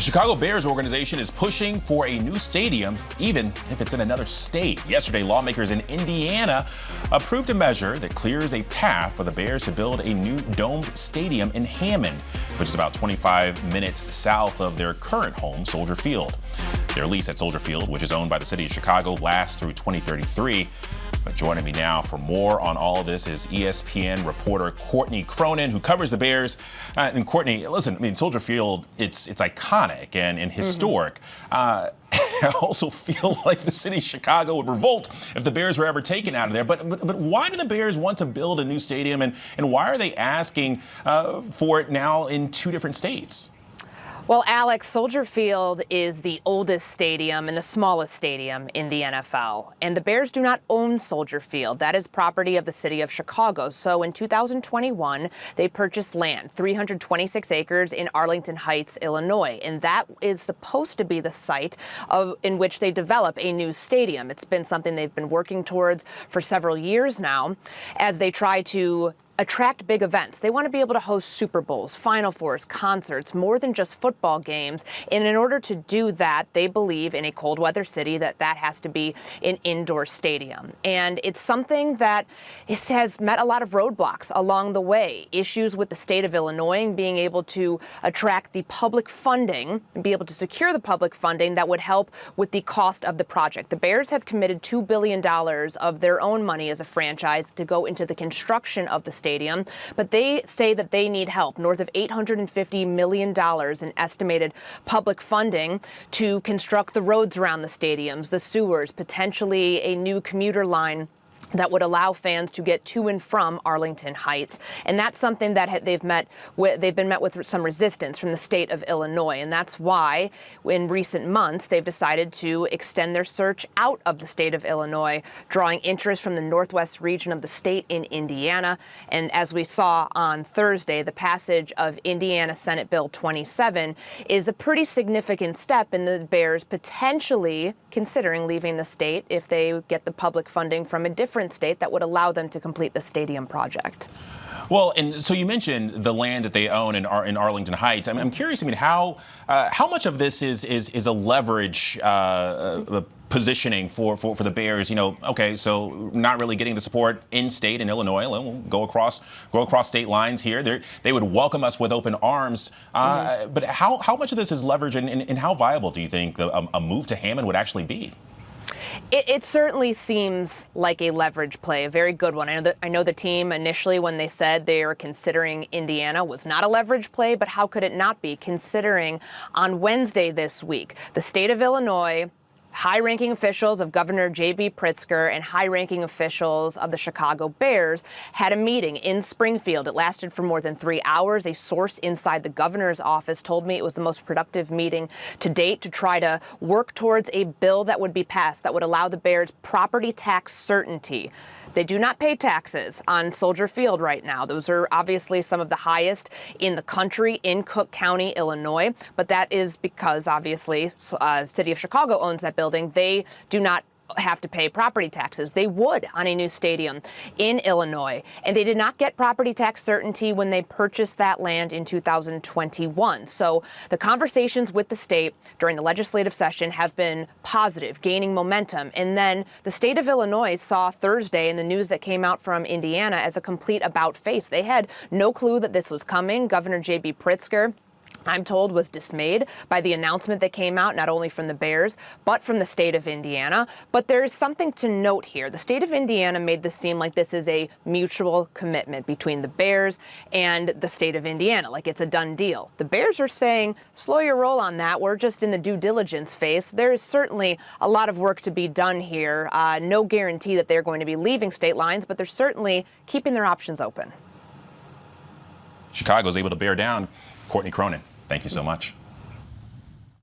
The Chicago Bears organization is pushing for a new stadium, even if it's in another state. Yesterday, lawmakers in Indiana approved a measure that clears a path for the Bears to build a new domed stadium in Hammond, which is about 25 minutes south of their current home, Soldier Field. Their lease at Soldier Field, which is owned by the city of Chicago, lasts through 2033. But joining me now for more on all of this is ESPN reporter Courtney Cronin, who covers the Bears. And Courtney, listen, I mean, Soldier Field, it's iconic and historic. I also feel like the city of Chicago would revolt if the Bears were ever taken out of there. But why do the Bears want to build a new stadium, and why are they asking for it now in two different states? Well, Alex, Soldier Field is the oldest stadium and the smallest stadium in the NFL. And the Bears do not own Soldier Field. That is property of the city of Chicago. So in 2021, they purchased land, 326 acres in Arlington Heights, Illinois. And that is supposed to be the site in which they develop a new stadium. It's been something they've been working towards for several years now as they try to attract big events. They want to be able to host Super Bowls, Final Fours, concerts, more than just football games. And in order to do that, they believe in a cold weather city that has to be an indoor stadium. And it's something that has met a lot of roadblocks along the way. Issues with the state of Illinois being able to attract the public funding and be able to secure the public funding that would help with the cost of the project. The Bears have committed $2 billion of their own money as a franchise to go into the construction of the stadium. But they say that they need help, north of $850 million in estimated public funding to construct the roads around the stadiums, the sewers, potentially a new commuter line that would allow fans to get to and from Arlington Heights. And that's something that they've been met with some resistance from the state of Illinois. And that's why in recent months, they've decided to extend their search out of the state of Illinois, drawing interest from the northwest region of the state in Indiana. And as we saw on Thursday, the passage of Indiana Senate Bill 27 is a pretty significant step in the Bears potentially considering leaving the state if they get the public funding from a different state that would allow them to complete the stadium project. Well, and so you mentioned the land that they own in Arlington Heights. I'm curious. I mean, how much of this is a leverage positioning for the Bears? You know, okay, so not really getting the support in state in Illinois. We'll go across state lines here. They would welcome us with open arms. But how much of this is leverage, and how viable do you think a move to Hammond would actually be? It certainly seems like a leverage play, a very good one. I know the team initially, when they said they were considering Indiana, was not a leverage play, but how could it not be, considering on Wednesday this week, the state of Illinois, high-ranking officials of Governor J.B. Pritzker and high-ranking officials of the Chicago Bears had a meeting in Springfield. It lasted for more than 3 hours. A source inside the governor's office told me it was the most productive meeting to date to try to work towards a bill that would be passed that would allow the Bears property tax certainty. They do not pay taxes on Soldier Field right now. Those are obviously some of the highest in the country in Cook County, Illinois. But that is because, obviously, City of Chicago owns that building. They do not have to pay property taxes. They would on a new stadium in Illinois. And they did not get property tax certainty when they purchased that land in 2021. So the conversations with the state during the legislative session have been positive, gaining momentum. And then the state of Illinois saw Thursday in the news that came out from Indiana as a complete about-face. They had no clue that this was coming. Governor J.B. Pritzker, I'm told, was dismayed by the announcement that came out, not only from the Bears, but from the state of Indiana. But there is something to note here. The state of Indiana made this seem like this is a mutual commitment between the Bears and the state of Indiana, like it's a done deal. The Bears are saying, slow your roll on that. We're just in the due diligence phase. There is certainly a lot of work to be done here. No guarantee that they're going to be leaving state lines, but they're certainly keeping their options open. Chicago's able to bear down. Courtney Cronin, thank you so much.